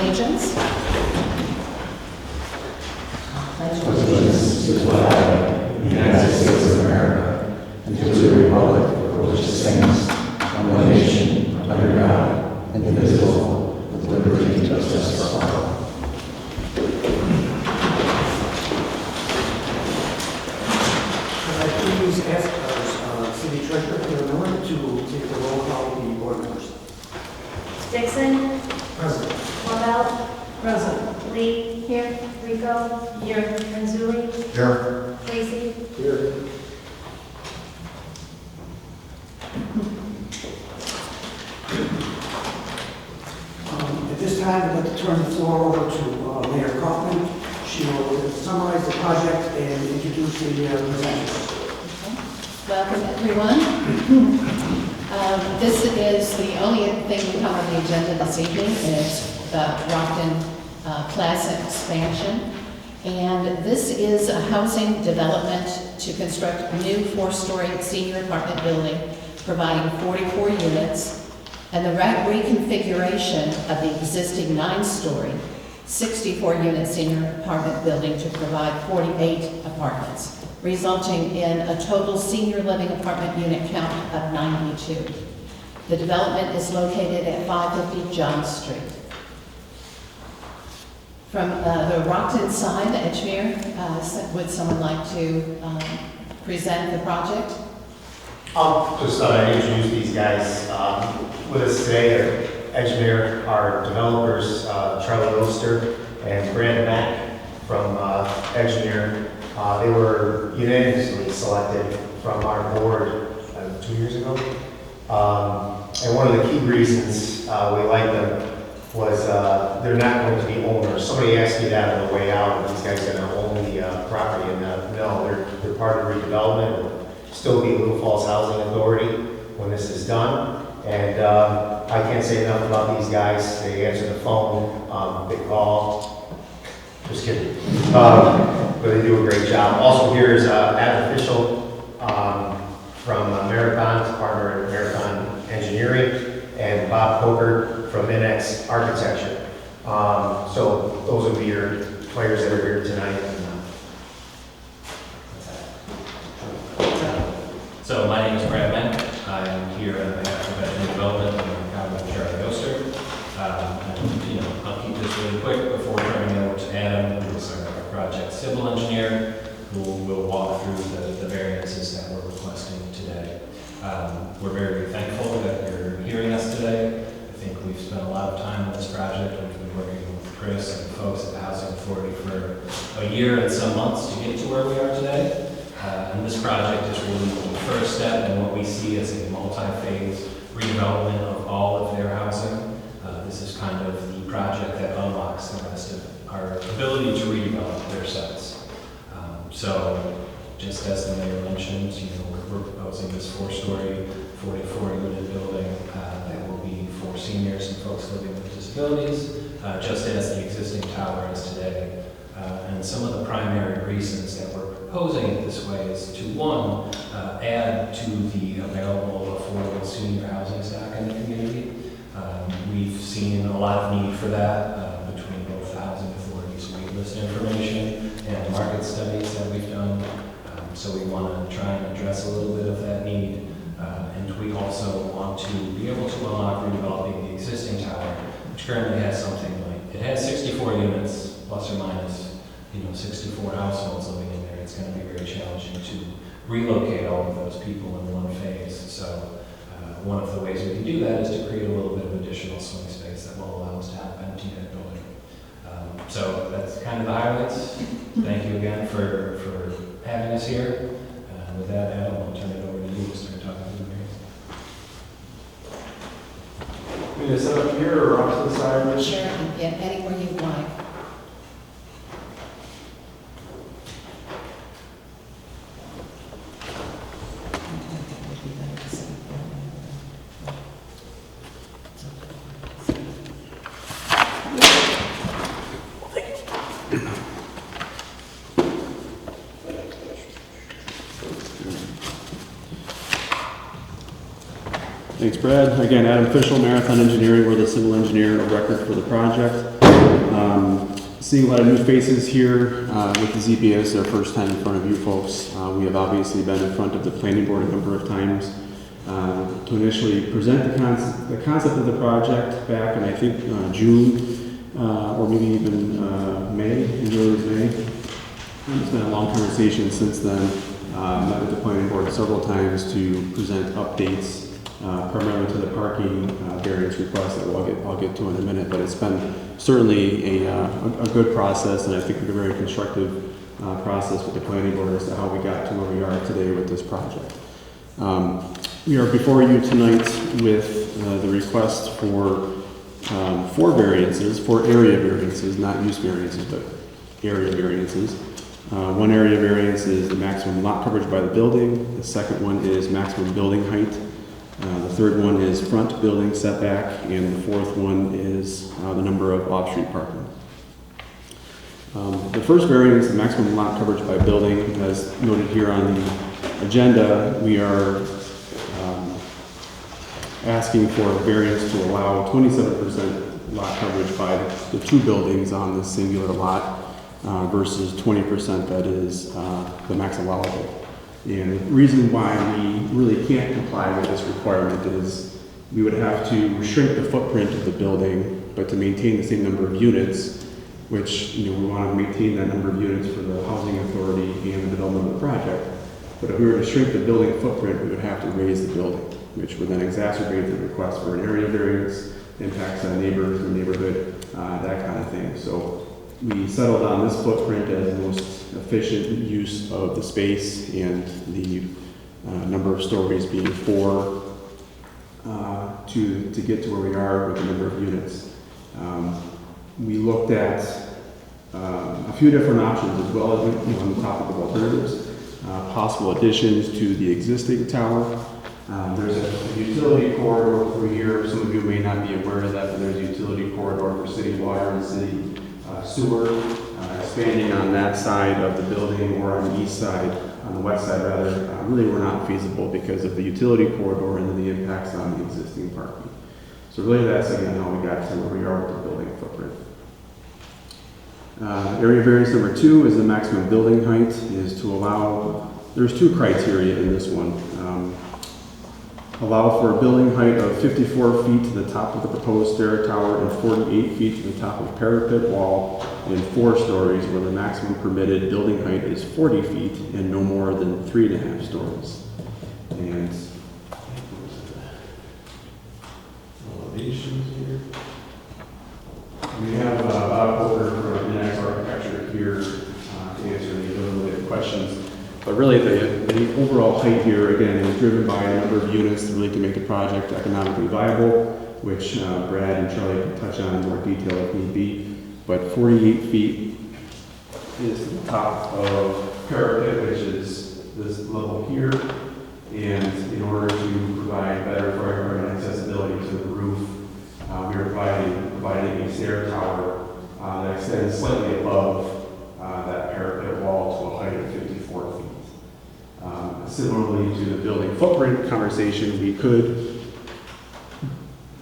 allegiance. Allegiance to the flag of the United States of America and to the republic for which it stands, one nation, under God, indivisible, with liberty and justice for all. Could I please ask our city treasurer, Claire Miller, to take the roll call of the board members? Dixon. Present. Marvell. Present. Lee. Here. Rico. Here. Manzuli. Here. Lacy. Here. At this time, I'd like to turn the floor over to Mayor Kaufman. She will summarize the project and introduce the presenters. Welcome, everyone. This is the only thing we have on the agenda this evening is the Rockton Plaza expansion. And this is a housing development to construct a new 4-story senior apartment building providing 44 units and the reconfiguration of the existing 9-story, 64-unit senior apartment building to provide 48 apartments, resulting in a total senior living apartment unit count of 92. The development is located at 550 John Street. From the Rockton side, Edgemere, would someone like to present the project? I'll just introduce these guys with us today. Edgemere, our developers, Charlie Oster and Brandon Mack from Edgemere. They were unanimously selected from our board 2 years ago. And one of the key reasons we like them was they're not going to be owners. Somebody asked me that on the way out, and these guys are going to own the property, and no, they're part of redevelopment. Still be Little Falls Housing Authority when this is done. And I can't say enough about these guys. They answer the phone, they call. Just kidding. But they do a great job. Also here is Adam Official from Marathon, partner in Marathon Engineering, and Bob Coker from Minex Architecture. So those will be your players that are here tonight. So my name is Brad Mack. I'm here on behalf of Edgemere Development and Councilman Charlie Oster. I'll keep this really quick before turning it over to Adam, who is our project civil engineer, who will walk through the variances that we're requesting today. We're very thankful that you're hearing us today. I think we've spent a lot of time on this project. We've been working with Chris and folks at the Housing Authority for a year and some months to get to where we are today. And this project is really the first step in what we see as a multi-phase redevelopment of all of their housing. This is kind of the project that unlocks the rest of our ability to redevelop their sites. So just as the mayor mentioned, we're proposing this 4-story, 44-unit building that will be for seniors and folks living with disabilities, just as the existing tower is today. And some of the primary reasons that we're proposing it this way is to, one, add to the available affordable senior housing stock in the community. We've seen a lot of need for that between both the housing authorities' waitlist information and market studies that we've done. So we want to try and address a little bit of that need. And we also want to be able to unlock redeveloping the existing tower, which currently has something like, it has 64 units, plus or minus 64 households living in there. It's going to be very challenging to relocate all of those people in one phase. So one of the ways we can do that is to create a little bit of additional swing space that will allow us to have empty that building. So that's kind of the highlights. Thank you again for having us here. With that, Adam, I'll turn it over to you to start talking to the mayor. Want me to set up here or off to the side? Sure, and get anywhere you like. Thanks, Brad. Again, Adam Fischel, Marathon Engineering. We're the civil engineer of record for the project. Seeing a lot of new faces here with the ZBA. This is our first time in front of you folks. We have obviously been in front of the planning board a number of times to initially present the concept of the project back in, I think, June or maybe even May, as early as May. It's been a long conversation since then. Met with the planning board several times to present updates, primarily to the parking variance request that I'll get to in a minute. But it's been certainly a good process, and I think a very constructive process with the planning board as to how we got to where we are today with this project. We are before you tonight with the request for 4 variances, 4 area variances, not use variances, but area variances. One area variance is the maximum lot coverage by the building. The second one is maximum building height. The third one is front building setback, and the fourth one is the number of off-street parking. The first variance, the maximum lot coverage by building, as noted here on the agenda, we are asking for a variance to allow 27% lot coverage by the 2 buildings on this singular lot. Versus 20% that is the max allowable. And the reason why we really can't comply with this requirement is we would have to shrink the footprint of the building, but to maintain the same number of units, which we want to maintain that number of units for the housing authority and the development of the project. But if we were to shrink the building footprint, we would have to raise the building, which would then exacerbate the request for an area variance, impacts on neighbors, the neighborhood, that kind of thing. So we settled on this footprint as the most efficient use of the space, and the number of stories being 4 to get to where we are with the number of units. We looked at a few different options as well as on the topic of alternatives, possible additions to the existing tower. There's a utility corridor through here. Some of you may not be aware of that, but there's a utility corridor for city water and city sewer, expanding on that side of the building or on the east side, on the west side rather, really were not feasible because of the utility corridor and then the impacts on the existing parking. So really that's again how we got to where we are with the building footprint. Area variance number 2 is the maximum building height, is to allow, there's 2 criteria in this one. Allow for a building height of 54 feet to the top of the proposed stair tower and 48 feet to the top of parapet wall in 4 stories, where the maximum permitted building height is 40 feet and no more than 3.5 stories. And elevations here. We have Bob Coker from Next Architecture here to answer any related questions. But really, the overall height here, again, is driven by a number of units really to make the project economically viable, which Brad and Charlie can touch on in more detail if need be. But 48 feet is the top of parapet, which is this level here. And in order to provide better fire department accessibility to the roof, we are providing a stair tower that extends slightly above that parapet wall to a height of 54 feet. Similarly to the building footprint conversation, we could,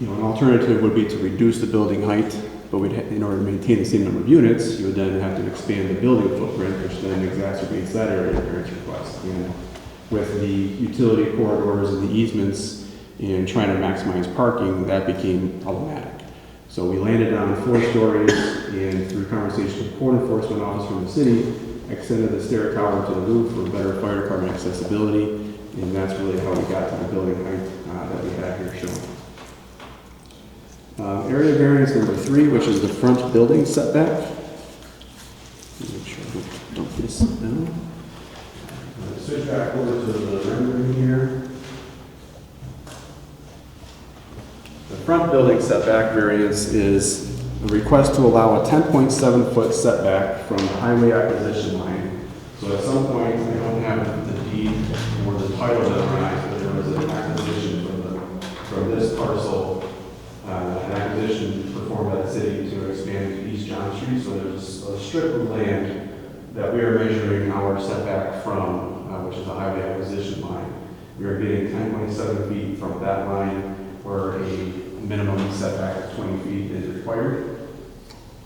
an alternative would be to reduce the building height, but in order to maintain the same number of units, you would then have to expand the building footprint, which then exacerbates that area variance request. And with the utility corridors and the easements and trying to maximize parking, that became problematic. So we landed on 4 stories, and through conversation with the code enforcement officer from the city, extended the stair tower to the roof for better fire department accessibility, and that's really how we got to the building height that we have here shown. Area variance number 3, which is the front building setback. Make sure I don't dump this down. Switch back over to the rendering here. The front building setback variance is a request to allow a 10.7-foot setback from the highway acquisition line. So at some point, I don't have the deed or the title memorized, but there was an acquisition from this parcel, an acquisition performed by the city to expand to East John Street. So there's a strip of land that we are measuring our setback from, which is the highway acquisition line. We are getting 10.7 feet from that line where a minimum setback of 20 feet is required.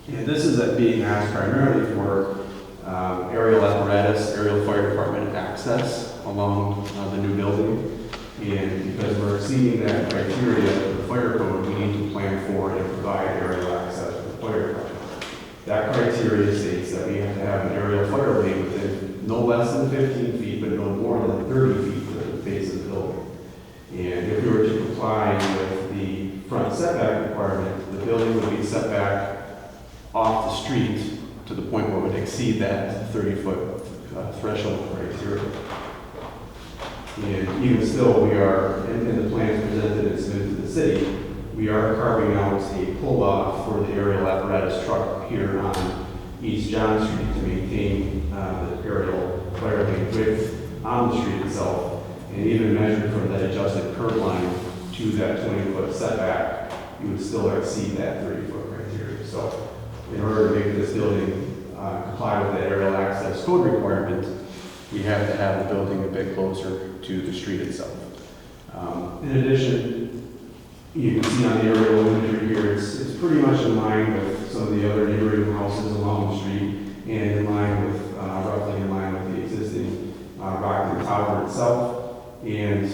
And this is being asked primarily for aerial apparatus, aerial fire department access along the new building. And because we're exceeding that criteria of the fire code, we need to plan for and provide aerial access to the fire department. That criteria states that we have to have an aerial fire lane within no less than 15 feet, but no more than 30 feet to the face of the building. And if we were to comply with the front setback requirement, the building would be set back off the street to the point where it would exceed that 30-foot threshold criteria. And even still, we are, in the plans presented and submitted to the city, we are carving out a pull-off for the aerial apparatus truck here on East John Street to maintain the aerial fire lane width on the street itself. And even measured from that adjusted curb line to that 20-foot setback, you would still exceed that 30-foot criteria. So in order to make this building comply with that aerial access code requirement, we have to have the building a bit closer to the street itself. In addition, you can see on the aerial imagery here, it's pretty much in line with some of the other neighboring houses along the street and in line with, roughly in line with the existing Rockton Tower itself. And,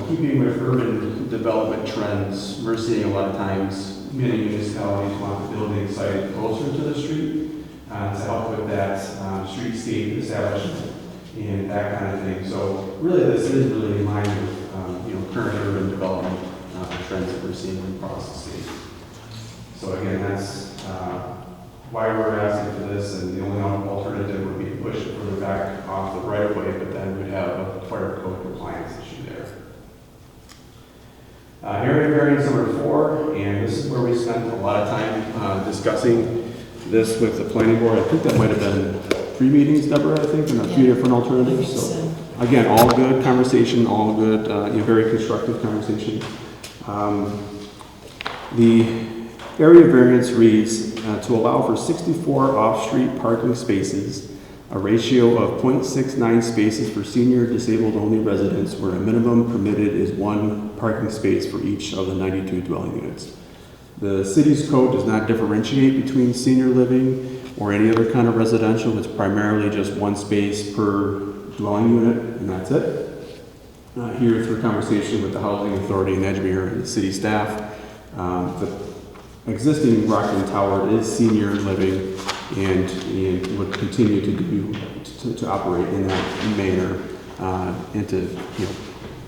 keeping with urban development trends, we're seeing a lot of times many municipalities want the building sited closer to the street to help with that streetscape establishment and that kind of thing. So really, this is really in line with current urban development trends that we're seeing across the state. So again, that's why we're asking for this, and the only alternative would be to push it further back off the right of way, but then we'd have a fire code compliance issue there. Area variance number 4, and this is where we spent a lot of time discussing this with the planning board. I think that might have been 3 meetings, Deborah, I think, and a few different alternatives. So again, all good conversation, all good, very constructive conversation. The area variance reads to allow for 64 off-street parking spaces, a ratio of 0.69 spaces for senior disabled-only residents, where a minimum permitted is 1 parking space for each of the 92 dwelling units. The city's code does not differentiate between senior living or any other kind of residential. It's primarily just 1 space per dwelling unit, and that's it. Here through conversation with the Housing Authority in Edgemere and the city staff, the existing Rockton Tower is senior living and would continue to operate in that manner into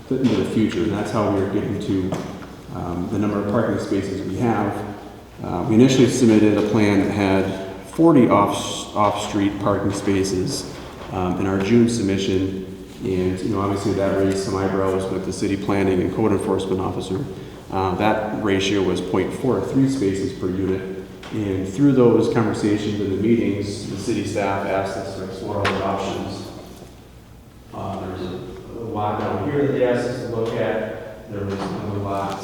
the future. And that's how we are getting to the number of parking spaces we have. We initially submitted a plan that had 40 off-street parking spaces in our June submission. And obviously that raised some eyebrows with the city planning and code enforcement officer. That ratio was 0.43 spaces per unit. And through those conversations and the meetings, the city staff asked us to explore other options. There's a lot down here that they asked us to look at. There was another lot.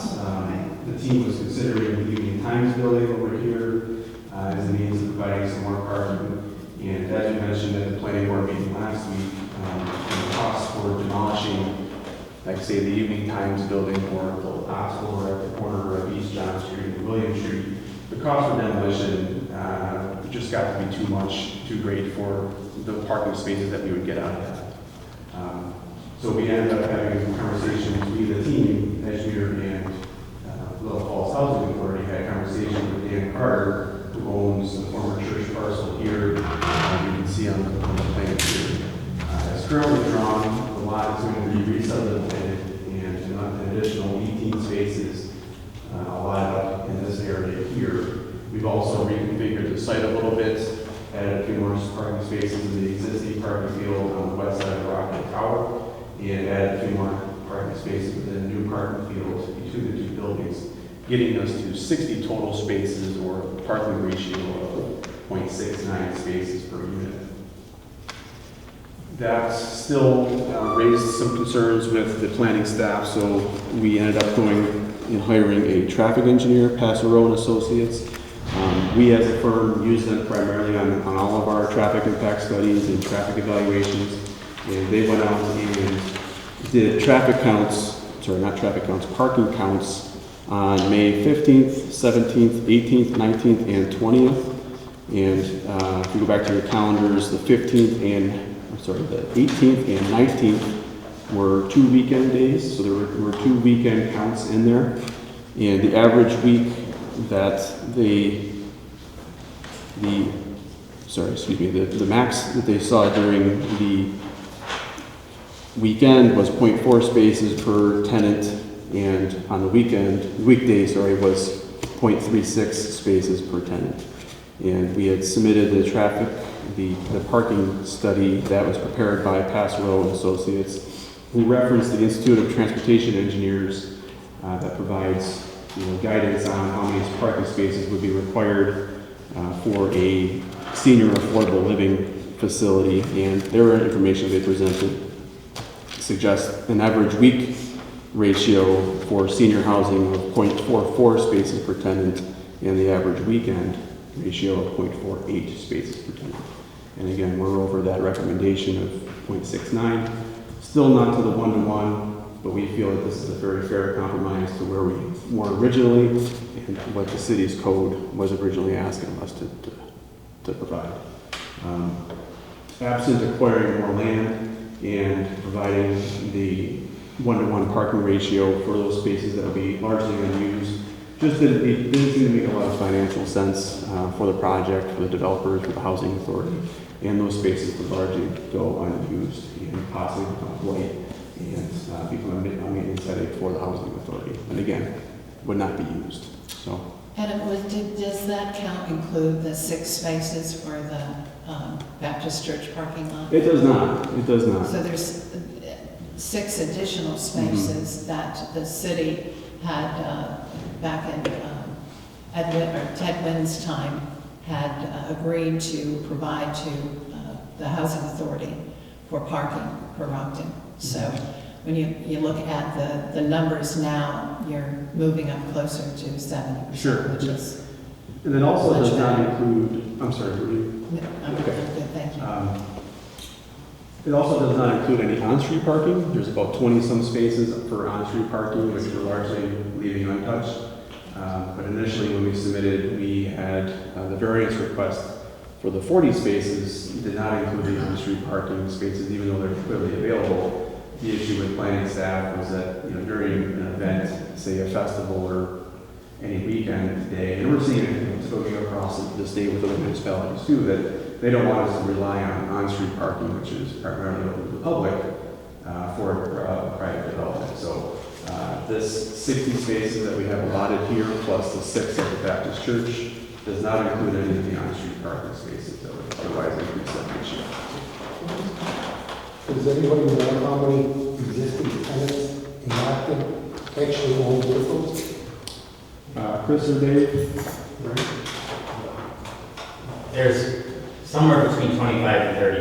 The team was considering the Evening Times building over here as a means of providing some more parking. And as we mentioned at the planning board meeting last week, the cost for demolishing, like say the Evening Times building or the hospital at the corner of East John Street and William Street, the cost for demolition just got to be too much, too great for the parking spaces that we would get out of that. So we ended up having conversations between the team, Edgemere and Little Falls Housing Authority, had a conversation with Dan Carter, who owns the former church parcel here. You can see on the plan here. As currently drawn, the lot is going to be re-subdivided and an additional 18 spaces allotted up in this area here. We've also reconfigured the site a little bit, added a few more parking spaces in the existing parking field on the west side of Rockton Tower, and added a few more parking spaces within the new parking field between the 2 buildings, getting us to 60 total spaces or a parking ratio of 0.69 spaces per unit. That still raised some concerns with the planning staff, so we ended up going and hiring a traffic engineer, Passero and Associates. We as a firm use them primarily on all of our traffic impact studies and traffic evaluations, and they went out and did parking counts on May 15th, 17th, 18th, 19th, and 20th. And if you go back to your calendars, the 18th and 19th were 2 weekend days, so there were 2 weekend counts in there. And the average week that the max that they saw during the weekend was 0.4 spaces per tenant, and on the weekday, was 0.36 spaces per tenant. And we had submitted the parking study that was prepared by Passero and Associates, who referenced the Institute of Transportation Engineers that provides guidance on how many parking spaces would be required for a senior affordable living facility. And their information they presented suggests an average week ratio for senior housing of 0.44 spaces per tenant, and the average weekend ratio of 0.48 spaces per tenant. And again, we're over that recommendation of 0.69. Still not to the 1-to-1, but we feel that this is a very fair compromise to where we were originally and what the city's code was originally asking us to provide. Absent acquiring more land and providing the 1-to-1 parking ratio for those spaces that will be largely unused, just didn't seem to make a lot of financial sense for the project, for the developers, for the housing authority, and those spaces would largely go unused and possibly become blight and become a maintenance headache for the housing authority. And again, would not be used. So. Adam, does that count include the 6 spaces for the Baptist Church parking lot? It does not. It does not. So there's 6 additional spaces that the city had back in Ted Wynn's time had agreed to provide to the housing authority for parking for Rockton. So when you look at the numbers now, you're moving up closer to 70%. Sure. Which is and then also much does not better. include, I'm sorry, were you? I'm Okay. good, thank you. It also does not include any on-street parking. There's about 20-some spaces for on-street parking, which we're largely leaving untouched. But initially, when we submitted, we had the variance request for the 40 spaces did not include the on-street parking spaces, even though they're clearly available. The issue with planning staff was that during an event, say a festival or any weekend day, and we're seeing it going across the state with other municipalities too, that they don't want us to rely on on-street parking, which is primarily open to the public, for private development. So this 60 spaces that we have allotted here, plus the 6 at the Baptist Church, does not include any of the on-street parking spaces that would otherwise increase that ratio. Does anybody know how many existing tenants in Rockton actually own vehicles? Chris or Dave? There's somewhere between 25 and 30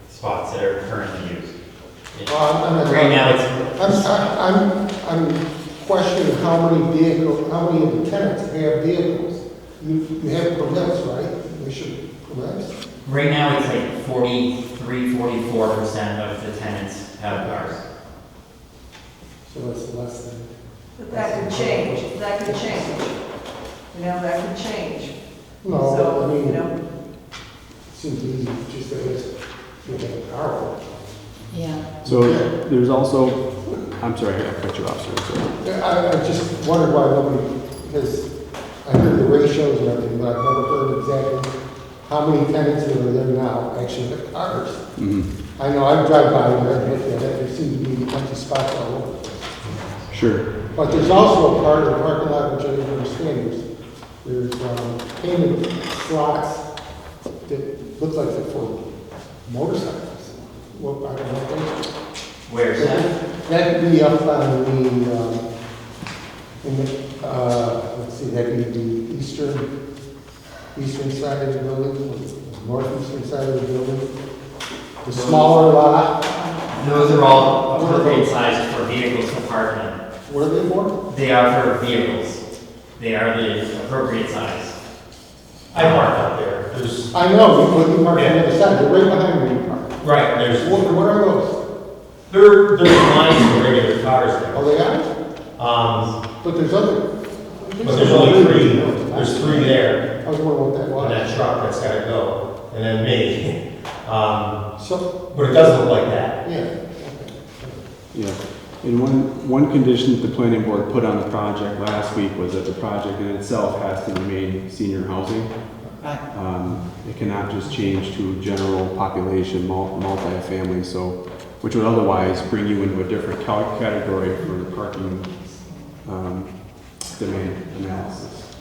spots that are currently used. Right now, it's I'm questioning how many of the tenants have vehicles. You have permits, right? They should permits. right now it's like 43-44% of the tenants have cars. So that's less than. But that could change, that could change. That could change. No, So, I mean, it seems easy just to ask you have a car. Yeah. So there's also, I'm sorry, I cut you off, sir. I just wondered why nobody has, I heard the ratios and everything, but I've never heard exactly how many tenants that are there now actually have cars. Mm-hmm. I know I drive by and there seem to be empty spots all over. Sure. But there's also a part of the parking lot which I didn't understand. There's painted slots that look like they're for motorcycles. Well, I don't know. Where's that? That'd be up on let's see, that'd be the eastern side of the building, northeastern side of the building. The smaller lot. Those are all appropriate sizes for vehicles to park in. What are they for? They are for vehicles. They are the appropriate size. I park out there. There's, I know, but you park on the other side, they're right behind where you park. Right, there's What are those? there's lines for regular cars there. Oh, they are? But there's other. But there's only three, there's three there, I was wondering what that and was. that truck that's gotta go, and then me. So, But it does look like that. yeah. Yeah, and one condition that the planning board put on the project last week was that the project in itself has to remain senior housing. Right. It cannot just change to general population, multifamily, so, which would otherwise bring you into a different category for the parking demand analysis.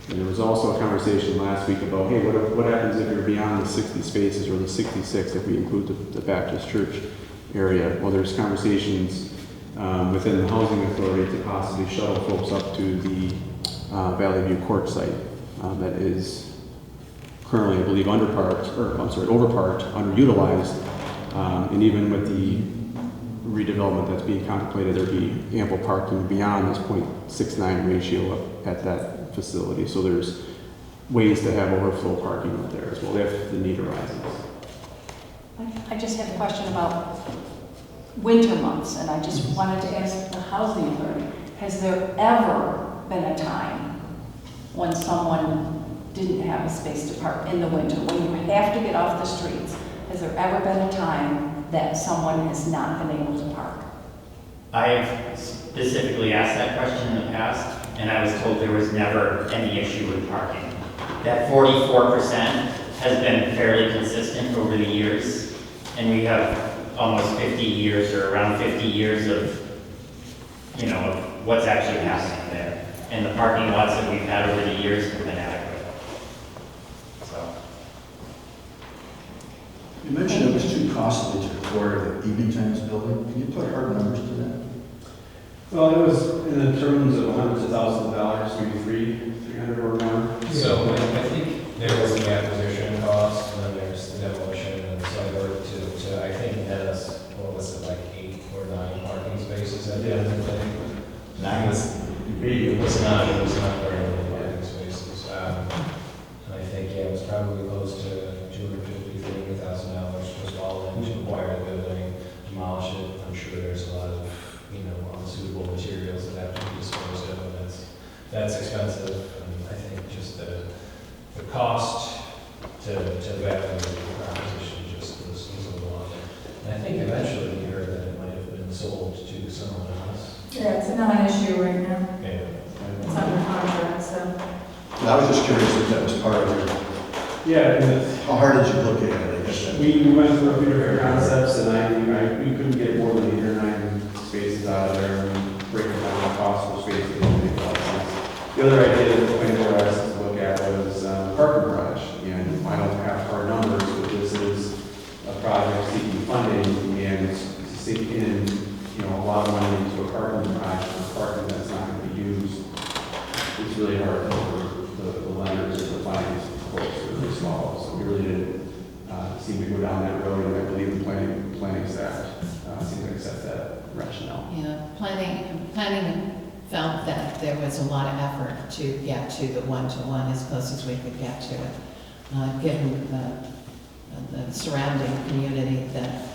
And there was also a conversation last week about, hey, what happens if you're beyond the 60 spaces or the 66 if we include the Baptist church area? Well, there's conversations within the housing authority to possibly shuttle folks up to the Valley View Court site that is currently, I believe, overparked, underutilized, and even with the redevelopment that's being contemplated, there'd be ample parking beyond this 0.69 ratio up at that facility. So there's ways to have overflow parking up there as well if the need arises. I just have a question about winter months, and I just wanted to ask the housing authority, has there ever been a time when someone didn't have a space to park in the winter, when you have to get off the streets? Has there ever been a time that someone has not been able to park? I've specifically asked that question in the past, and I was told there was never any issue with parking. That 44% has been fairly consistent over the years, and we have almost 50 years or around 50 years of, of what's actually happening there. And the parking lots that we've had over the years have been adequate. So. You mentioned it was too costly to acquire the EV Times building. Can you put hard numbers to that? Well, it was in the terms of hundreds of thousands of dollars, maybe 300 or more. So I think there was the acquisition cost, and then there's the demolition, and so I worked to I think net us, what was it, like 8 or 9 parking spaces at the end of the day? It was not very many parking spaces. And I think, it was probably close to $250,000, $300,000 was all in to acquire the building, demolish it. I'm sure there's a lot of, unsuitable materials that have to be disposed of, and that's expensive. And I think just the cost to value the proposition just was a lot. And I think eventually we heard that it might have been sold to someone else. Yeah, it's a non-issue right now. Yeah. It's under contract, so. I was just curious if that was part of your, Yeah, and how hard did you look at it? I guess that- we went through a few different concepts, and we couldn't get more than 8 or 9 spaces out of there, and breaking down the cost for spaces didn't make a lot of sense. The other idea that the planning board asked us to look at was parking garage. And I don't have hard numbers, but this is a project seeking funding and seeking in, a lot of money into a parking garage for parking that's not going to be used. It's really hard for the lenders or the finance folks are really small, so we really didn't seem to go down that road, and I believe the planning staff seemed to accept that rationale. Yeah, planning felt that there was a lot of effort to get to the one-to-one as close as we could get to it, given the surrounding community, that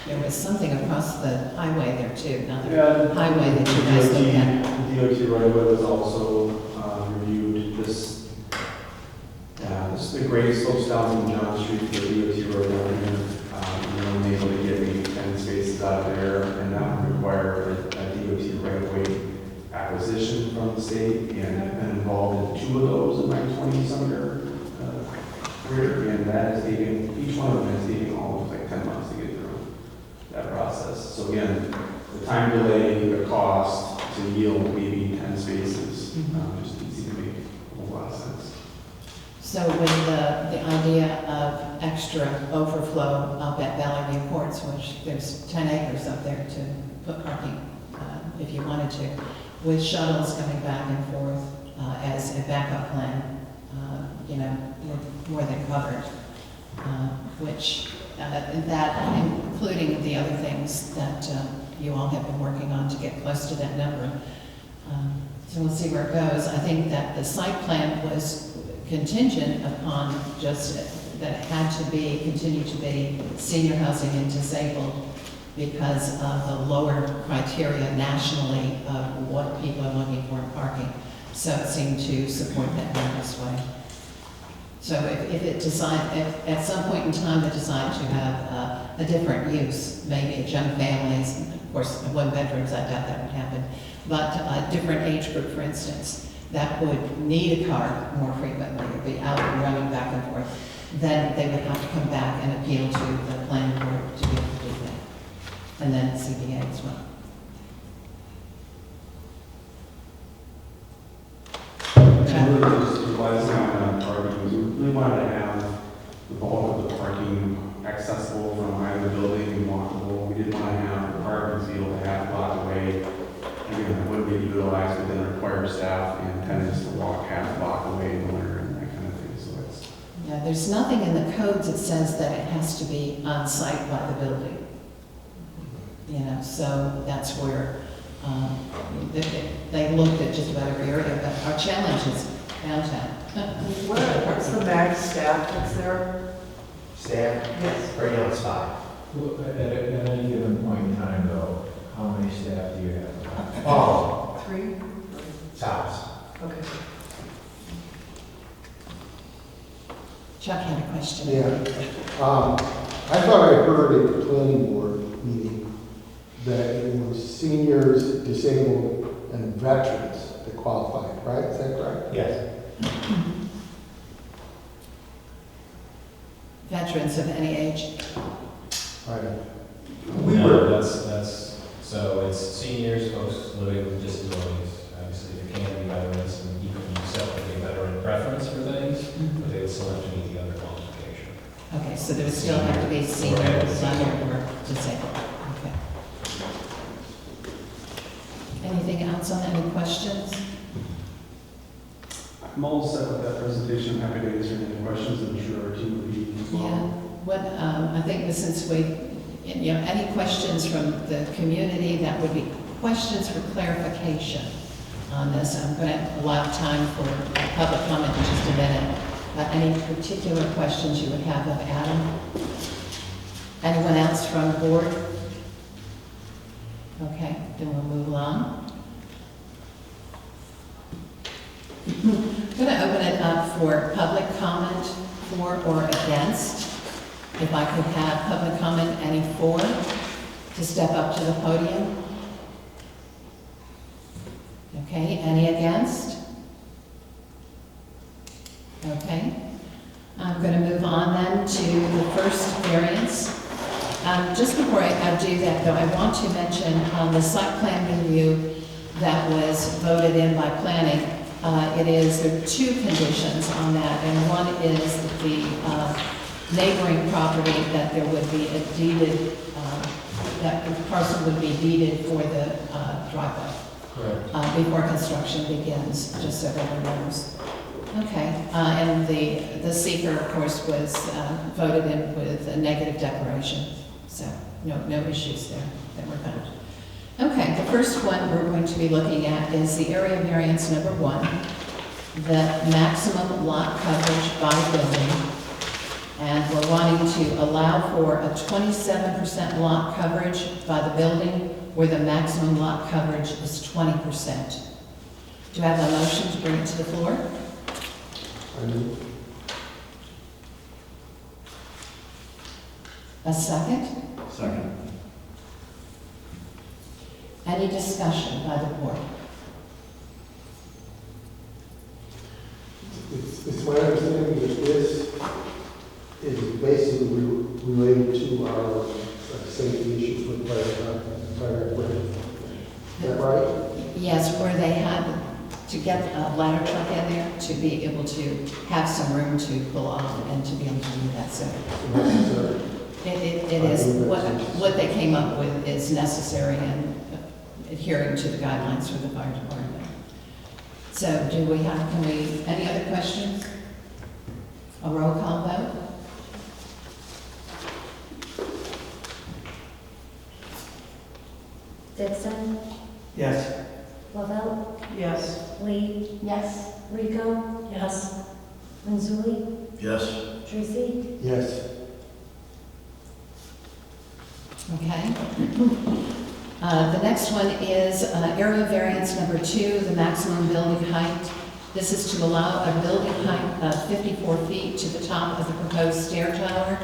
there was something across the highway there too, another highway that you guys looked at. The DOT right away was also reviewed. The grade slopes down from John Street to the DOT road down here. We were only able to get maybe 10 spaces out of there, and that would require a DOT right of way acquisition from the state, and I've been involved in 2 of those in my 20-some year career, and that has taken, each one of them has taken almost like 10 months to get through that process. So again, the time delay, the cost to yield maybe 10 spaces, just easy to make a whole lot of sense. So with the idea of extra overflow up at Valley View Courts, which there's 10 acres up there to put parking if you wanted to, with shuttles coming back and forth as a backup plan, we're more than covered, which that, including the other things that you all have been working on to get close to that number. So we'll see where it goes. I think that the site plan was contingent upon just that it had to be, continue to be senior housing and disabled because of the lower criteria nationally of what people are looking for in parking. So it seemed to support that in this way. So if it decide, if at some point in time they decide to have a different use, maybe a young families, of course, one bedrooms, I doubt that would happen, but a different age group, for instance, that would need a car more frequently, or be out and running back and forth, then they would have to come back and appeal to the planning board to be able to do that. And then CBA as well. And really just the last comment on parking was we really wanted to have the bulk of the parking accessible from either building and walkable. We didn't want to have the parking field a half block away. Again, that wouldn't be utilized, but then require staff and tenants to walk half a block away in the winter and that kind of thing. So it's Yeah, there's nothing in the codes that says that it has to be on site by the building. You know, so that's where they looked at just about every area, but our challenge is downtown. What's the max staff that's there? Staff, Yes. right now it's 5. Well, at any given point in time, though, how many staff do you have? Oh, 3? tops. Okay. Chuck had a question. Yeah. I thought I heard at the planning board meeting that it was seniors, disabled, and veterans that qualified, right? Is that correct? Yes. Veterans of any age. Right. No, that's, so it's seniors, folks living with disabilities. Obviously, there can be veterans, and you can separately veteran preference for things, but they would still have to meet the other qualification. Okay, so there would still have to be senior, minor, or disabled. Okay. Anything else on any questions? I'm all set with that presentation. I'm happy to answer any questions. I'm sure our team will be as well. Yeah, what, I think since any questions from the community, that would be questions for clarification on this. I'm going to allow time for public comment in just a minute. Any particular questions you would have of Adam? Anyone else from the board? Okay, then we'll move along. I'm going to open it up for public comment for or against. If I could have public comment, any for, to step up to the podium. Okay, any against? Okay. I'm going to move on then to the first variance. Just before I do that, though, I want to mention the site plan review that was voted in by planning. There are 2 conditions on that, and one is that the neighboring property, that there would be a deeded, that the parcel would be deeded for the driveway. Correct. Before construction begins, just so everyone knows. Okay, and the seeker, of course, was voted in with a negative declaration, so no issues there that were found. Okay, the first one we're going to be looking at is the area variance number 1, the maximum lot coverage by building, and we're wanting to allow for a 27% lot coverage by the building, where the maximum lot coverage is 20%. Do I have a motion to bring it to the floor? A second? Second. Any discussion by the board? It's my understanding that this is basically related to our safety issues with fire equipment. Is that right? Yes, where they had to get a ladder truck in there to be able to have some room to pull off and to be able to do that. So it is, what they came up with is necessary and adhering to the guidelines for the fire department. So any other questions? A roll call vote? Dixon, Yes. Lavelle, Yes. Lee, Yes. Rico. Yes. Manzulli, Yes. Tracy. Yes. Okay. The next one is area variance number 2, the maximum building height. This is to allow a building height of 54 feet to the top of the proposed stair tower,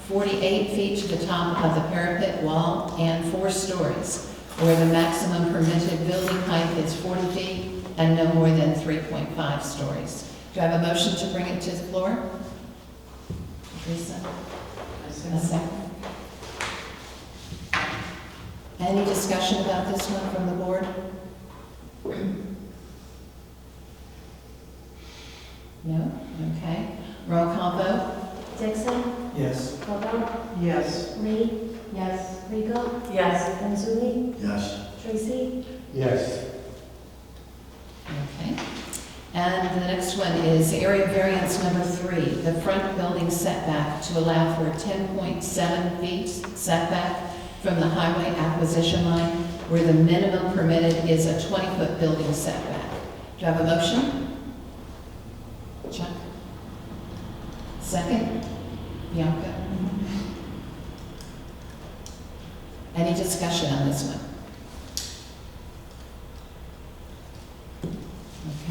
48 feet to the top of the parapet wall, and 4 stories, where the maximum permitted building height is 40 feet and no more than 3.5 stories. Do I have a motion to bring it to the floor? Lisa? A second. Any discussion about this one from the board? No? Okay. Roll call vote? Dixon, Yes. Lavelle, Yes. Lee, Yes. Rico, Yes. Renzulli, Yes. Tracy, Yes. Okay. And the next one is area variance number 3, the front building setback to allow for a 10.7 feet setback from the highway acquisition line, where the minimum permitted is a 20-foot building setback. Do I have a motion? Chuck? Second? Bianca? Any discussion on this one?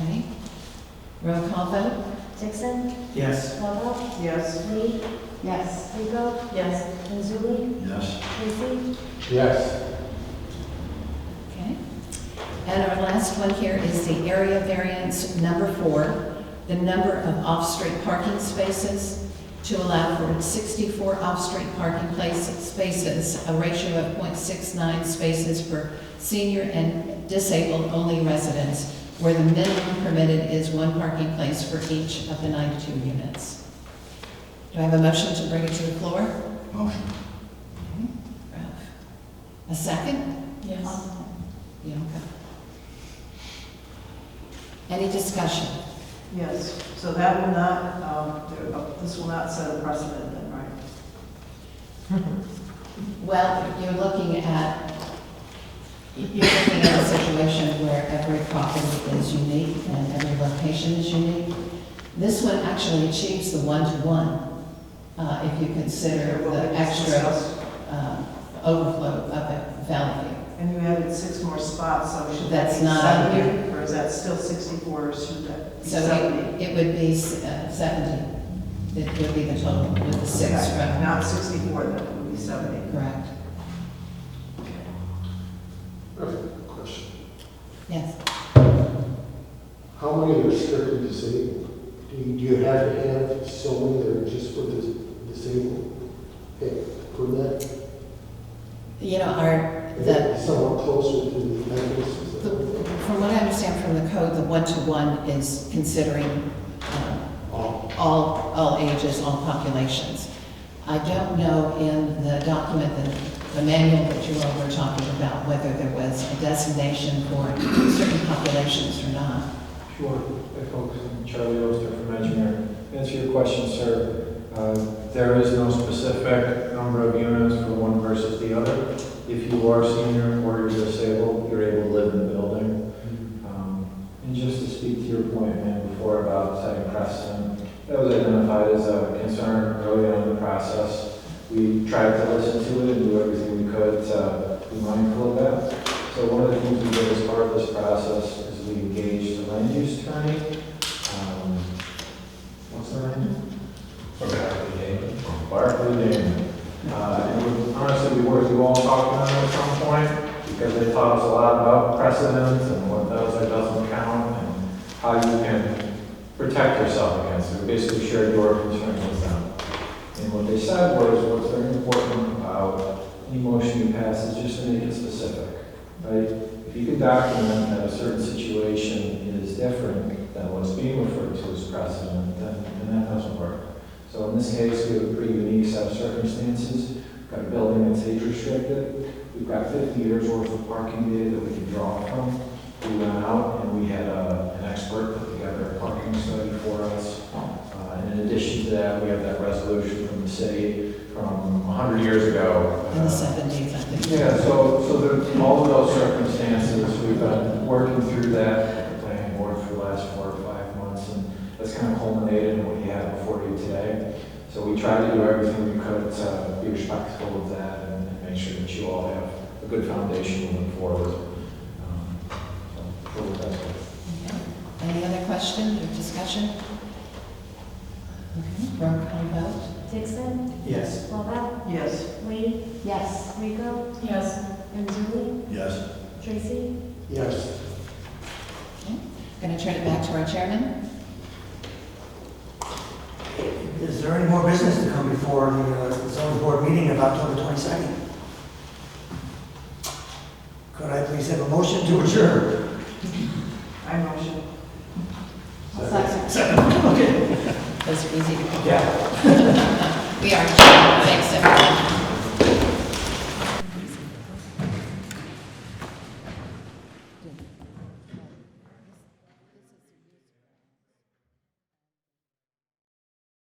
Okay. Roll call vote? Dixon, Yes. Lavelle, Yes. Lee, Yes. Rico, Yes. Renzulli, Yes. Tracy, Yes. Okay. And our last one here is the area variance number 4, the number of off-street parking spaces to allow for 64 off-street parking spaces, a ratio of 0.69 spaces per senior and disabled only residents, where the minimum permitted is 1 parking place for each of the 92 units. Do I have a motion to bring it to the floor? Motion. Okay. Ralph. A second? Yes. Bianca. Any discussion? Yes. So that will not, this will not set a precedent then, right? Well, you're looking at a situation where every property is unique and every location is unique. This one actually achieves the 1-to-1, if you consider What we the extra discussed. overflow of it, Valley View. And you added 6 more spots, so should that That's be not on 70? Or is that still 64, or should that be So 70? it would be 70. It would be the total with the 6 Okay, from. not 64, then it would be 70. Correct. Question. Yes. How many are strictly disabled? Do you have to have so many that are just for the disabled? Hey, permit? You know, Somewhat closer to the members? from what I understand from the code, the 1-to-1 is considering all ages, all populations. I don't know in the document, the manual that you all were talking about, whether there was a designation for certain populations or not. Sure. Hi, folks. I'm Charlie Oster from Edgemere. To answer your question, sir, there is no specific number of units for one versus the other. If you are senior or you're disabled, you're able to live in the building. And just to speak to your point, man, before about setting precedent, that was identified as a concern early on in the process. We tried to listen to it and do everything we could to be mindful of that. So one of the things we did as part of this process is we engaged a land use attorney. What's the name? Barkley Damon. And honestly, we worked you all talking on it at some point because they taught us a lot about precedents and what does or doesn't count and how you can protect yourself against it. We basically shared your concerns with them. And what they said was what's very important about any motion you pass is just to make it specific, right? If you can document that a certain situation is different than what's being referred to as precedent, then that doesn't work. So in this case, we have a pretty unique set of circumstances. We've got a building that's age restricted. We've got 50 years worth of parking data that we can draw from. We went out and we had an expert put together a parking study for us. And in addition to that, we have that resolution from the city from 100 years ago. In the 70s, I think. Yeah, so all of those circumstances, we've been working through that with the planning board for the last 4 or 5 months, and that's kind of culminated in what you have before you today. So we tried to do everything we could to be respectful of that and make make sure that you all have a good foundation moving forward. So, that's it. Any other questions or discussion? Okay, roll call vote. Dixon? Yes. Florback? Yes. Lee? Yes. Rico? Yes. Mazzoli? Yes. Tracy? Yes. Going to turn it back to our chairman. Is there any more business to come before the zoning board meeting of October 22nd? Could I please have a motion to adjourn? I motion. Second. Okay. Those are easy to come. Yeah. We are adjourned. Thanks, everyone.